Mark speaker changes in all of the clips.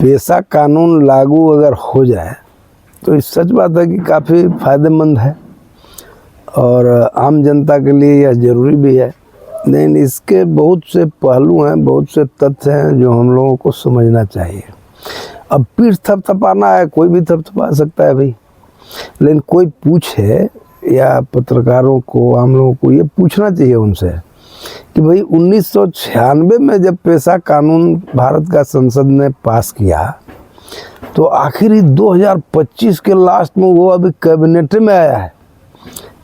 Speaker 1: पेशा कानून लागू अगर हो जाए तो इस सच बात है कि काफ़ी फ़ायदेमंद है और आम जनता के लिए यह ज़रूरी भी है। लेकिन इसके बहुत से पहलू हैं, बहुत से तथ्य हैं जो हम लोगों को समझना चाहिए। अब पीठ थपथपाना है, कोई भी थपथपा सकता है भाई, लेकिन कोई पूछे या पत्रकारों को, हम लोगों को ये पूछना चाहिए उनसे कि भाई 1996 में जब पेशा कानून भारत का संसद ने पास किया तो आखिर ही 2025 के लास्ट में वो अभी कैबिनेट में आया है।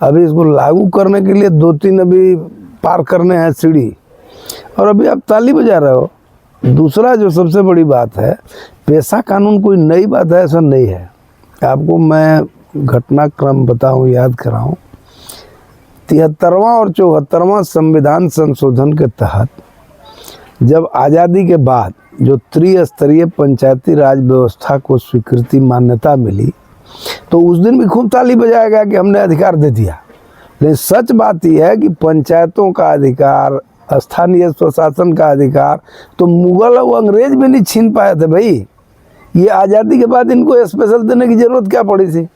Speaker 1: अभी इसको लागू करने के लिए 2-3 अभी पार करने हैं सीढ़ी, और अभी आप ताली बजा रहे हो। दूसरा जो सबसे बड़ी बात है, पेशा कानून कोई नई बात है ऐसा नहीं है। आपको मैं घटनाक्रम बताऊं, याद कराऊं। 73वां और 74वां संविधान संशोधन के तहत जब आज़ादी के बाद जो त्रिस्तरीय पंचायती राज व्यवस्था को स्वीकृति मान्यता मिली तो उस दिन भी खूब ताली बजाया गया कि हमने अधिकार दे दिया। लेकिन सच बात यह है कि पंचायतों का अधिकार, स्थानीय स्वशासन का अधिकार तो मुगल और अंग्रेज भी नहीं छीन पाए थे भाई। ये आज़ादी के बाद इनको स्पेशल देने की ज़रूरत क्या पड़ी थी?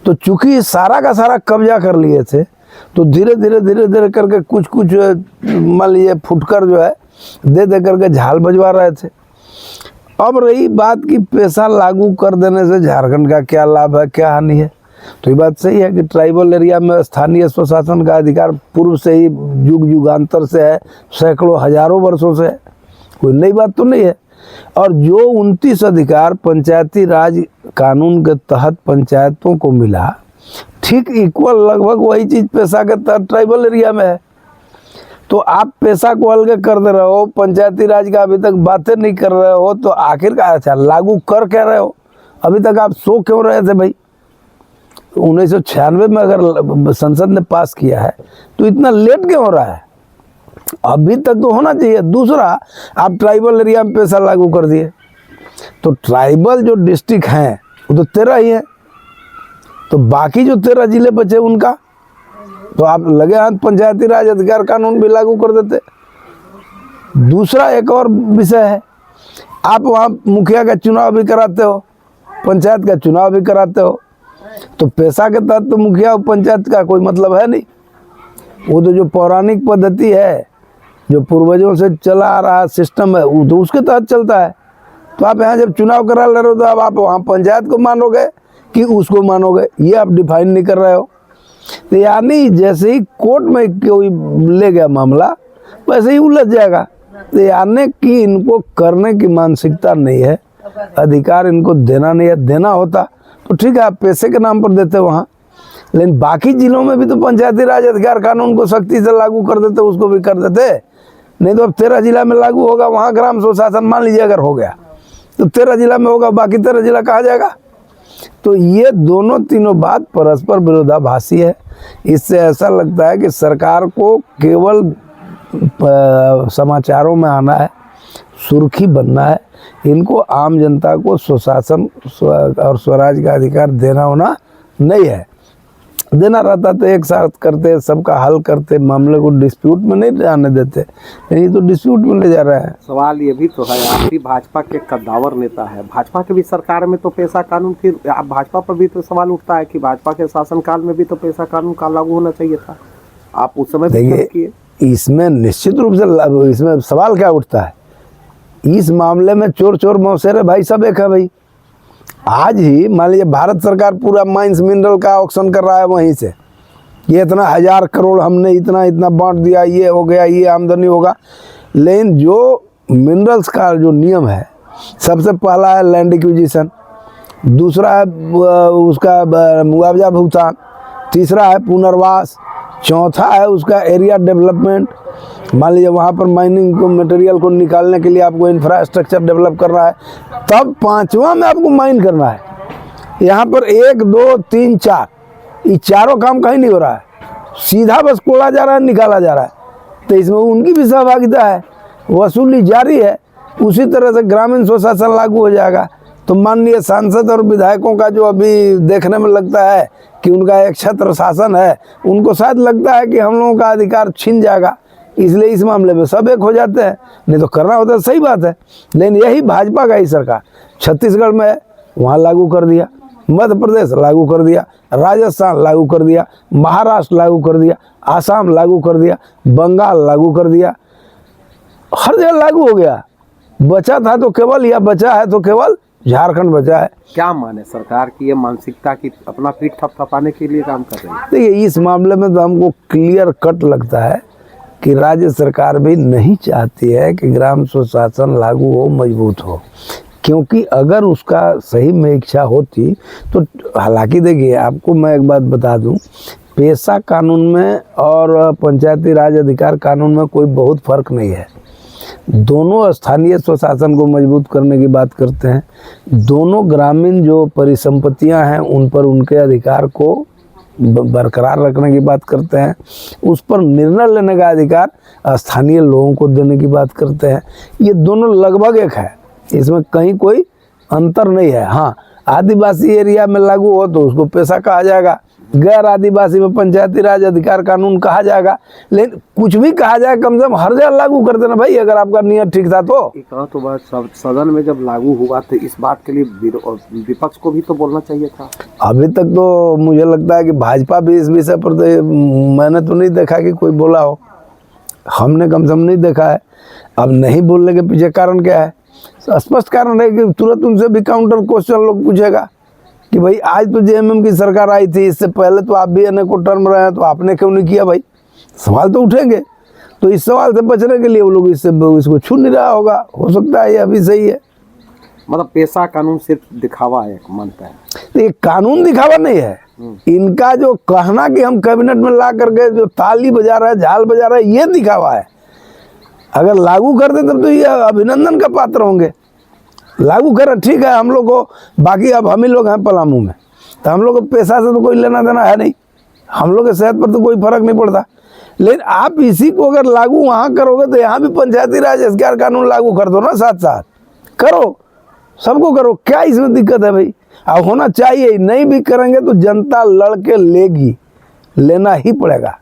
Speaker 1: तो चूंकि सारा का सारा कब्जा कर लिए थे तो धीरे धीरे करके कुछ मान लीजिए फुटकर जो है दे करके झाल बजवा रहे थे। अब रही बात कि पेशा लागू कर देने से झारखंड का क्या लाभ है, क्या हानि है, तो ये बात सही है कि ट्राइबल एरिया में स्थानीय स्वशासन का अधिकार पूर्व से ही युग युगांतर से है, सैकड़ों हजारों वर्षों से है, कोई नई बात तो नहीं है। और जो 29 अधिकार पंचायती राज कानून के तहत पंचायतों को मिला, ठीक इक्वल लगभग वही चीज़ पेशा के तहत ट्राइबल एरिया में है। तो आप पेशा को अलग कर दे रहे हो, पंचायती राज का अभी तक बातें नहीं कर रहे हो, तो आखिर का अच्छा लागू कर क्या रहे हो? अभी तक आप सो क्यों रहे थे भाई? 1996 में अगर संसद ने पास किया है तो इतना लेट क्यों हो रहा है? अभी तक तो होना चाहिए। दूसरा, आप ट्राइबल एरिया में पेशा लागू कर दिए तो ट्राइबल जो डिस्ट्रिक्ट हैं वो तो 13 ही है, तो बाकी जो 13 जिले बचे उनका तो आप लगे हाथ पंचायती राज अधिकार कानून भी लागू कर देते। दूसरा एक और विषय है, आप वहाँ मुखिया का चुनाव भी कराते हो, पंचायत का चुनाव भी कराते हो, तो पेशा के तहत तो मुखिया और पंचायत का कोई मतलब है नहीं। वो तो जो पौराणिक पद्धति है, जो पूर्वजों से चला आ रहा सिस्टम है, वो तो उसके तहत चलता है। तो आप यहाँ जब चुनाव करा ले रहे हो तो अब आप वहाँ पंचायत को मानोगे कि उसको मानोगे, ये आप डिफाइन नहीं कर रहे हो। तो यानी जैसे ही कोर्ट में कोई ले गया मामला वैसे ही उलझ जाएगा। तो यानी कि इनको करने की मानसिकता नहीं है, अधिकार इनको देना नहीं है। देना होता तो ठीक है, आप पैसे के नाम पर देते वहाँ, लेकिन बाकी जिलों में भी तो पंचायती राज अधिकार कानून को सख्ती से लागू कर देते, उसको भी कर देते। नहीं तो अब 13 जिला में लागू होगा, वहाँ ग्राम स्वशासन मान लीजिए अगर हो गया तो 13 जिला में होगा, बाकी 13 जिला कहाँ जाएगा? तो ये दोनों तीनों बात परस्पर विरोधाभासी है। इससे ऐसा लगता है कि सरकार को केवल समाचारों में आना है, सुर्खी बनना है। इनको आम जनता को स्वशासन और स्वराज का अधिकार देना होना नहीं है। देना रहता तो एक साथ करते, सबका हल करते, मामले को डिस्प्यूट में नहीं जाने देते, नहीं तो डिस्प्यूट में ले जा रहे हैं।
Speaker 2: सवाल ये भी तो है, आप भी भाजपा के कद्दावर नेता है, भाजपा के भी सरकार में तो पेशा कानून, फिर आप भाजपा पर भी तो सवाल उठता है कि भाजपा के शासनकाल में भी तो पेशा कानून का लागू होना चाहिए था, आप उस समय
Speaker 1: देखिए इसमें निश्चित रूप से इसमें सवाल क्या उठता है, इस मामले में चोर मौसेरे भाई सब एक है भाई। आज ही मान लीजिए भारत सरकार पूरा माइंस मिनरल का ऑक्शन कर रहा है, वहीं से ये इतना 1000 करोड़ हमने इतना बांट दिया, ये हो गया, ये आमदनी होगा। लेकिन जो मिनरल्स का जो नियम है, सबसे पहला है लैंड एक्विजिशन, दूसरा है उसका मुआवजा भुगतान, तीसरा है पुनर्वास, चौथा है उसका एरिया डेवलपमेंट। मान लीजिए वहाँ पर माइनिंग को मटेरियल को निकालने के लिए आपको इंफ्रास्ट्रक्चर डेवलप करना है, तब 5वां में आपको माइन करना है। यहाँ पर 1, 2, 3, 4 ये चारों काम कहीं नहीं हो रहा है, सीधा बस कोड़ा जा रहा है, निकाला जा रहा है। तो इसमें उनकी भी सहभागिता है, वसूली जारी है। उसी तरह से ग्रामीण स्वशासन लागू हो जाएगा तो माननीय सांसद और विधायकों का जो अभी देखने में लगता है कि उनका एक छत्र शासन है, उनको शायद लगता है कि हम लोगों का अधिकार छीन जाएगा। इसलिए इस मामले में सब एक हो जाते हैं, नहीं तो करना होता है, सही बात है। लेकिन यही भाजपा का ही सरकार छत्तीसगढ़ में है, वहाँ लागू कर दिया, मध्य प्रदेश लागू कर दिया, राजस्थान लागू कर दिया, महाराष्ट्र लागू कर दिया, आसाम लागू कर दिया, बंगाल लागू कर दिया, हर जगह लागू हो गया। बचा था तो केवल, या बचा है तो केवल झारखंड बचा है।
Speaker 2: क्या माने सरकार की ये मानसिकता की अपना पीठ थपथपाने के लिए काम कर रही है?
Speaker 1: देखिए, इस मामले में तो हमको क्लियर कट लगता है कि राज्य सरकार भी नहीं चाहती है कि ग्राम स्वशासन लागू हो, मजबूत हो, क्योंकि अगर उसका सही में इच्छा होती तो, हालांकि देखिए आपको मैं एक बात बता दूं, पेशा कानून में और पंचायती राज अधिकार कानून में कोई बहुत फर्क नहीं है। दोनों स्थानीय स्वशासन को मजबूत करने की बात करते हैं, दोनों ग्रामीण जो परिसंपत्तियां हैं उन पर उनके अधिकार को बरकरार रखने की बात करते हैं, उस पर निर्णय लेने का अधिकार स्थानीय लोगों को देने की बात करते हैं। ये दोनों लगभग एक है, इसमें कहीं कोई अंतर नहीं है। हाँ, आदिवासी एरिया में लागू हो तो उसको पेशा कहा जाएगा, गैर आदिवासी में पंचायती राज अधिकार कानून कहा जाएगा, लेकिन कुछ भी कहा जाए कम से कम हर जगह लागू कर देना भाई, अगर आपका नियत ठीक था तो।
Speaker 2: एक और तो बात, सदन में जब लागू हुआ तो इस बात के लिए विपक्ष को भी तो बोलना चाहिए था।
Speaker 1: अभी तक तो मुझे लगता है कि भाजपा भी इस विषय पर तो, मैंने तो नहीं देखा कि कोई बोला हो, हमने कम से कम नहीं देखा है। अब नहीं बोलने के पीछे कारण क्या है? स्पष्ट कारण है कि तुरंत उनसे भी काउंटर क्वेश्चन लोग पूछेगा कि भाई आज तो जेएमएम की सरकार आई थी, इससे पहले तो आप भी अनेकों टर्म रहे हैं, तो आपने क्यों नहीं किया? भाई सवाल तो उठेंगे, तो इस सवाल से बचने के लिए वो लोग इसको छू नहीं रहा होगा, हो सकता है ये अभी सही है।
Speaker 2: मतलब पेशा कानून सिर्फ दिखावा है, मानता है?
Speaker 1: तो ये कानून दिखावा नहीं है, इनका जो कहना कि हम कैबिनेट में ला करके जो ताली बजा रहा है, झाल बजा रहा है, ये दिखावा है। अगर लागू कर दे तब तो ये अभिनंदन का पात्र होंगे। लागू करें ठीक है, हम लोग को, बाकी अब हम ही लोग हैं पलामू में, तो हम लोग को पैसा से तो कोई लेना देना है नहीं, हम लोग के सेहत पर तो कोई फर्क नहीं पड़ता। लेकिन आप इसी को अगर लागू वहाँ करोगे तो यहाँ भी पंचायती राज अधिकार कानून लागू कर दो ना, साथ साथ करो, सबको करो, क्या इसमें दिक्कत है भाई? अब होना चाहिए, नहीं भी करेंगे तो जनता लड़ के लेगी, लेना ही पड़ेगा।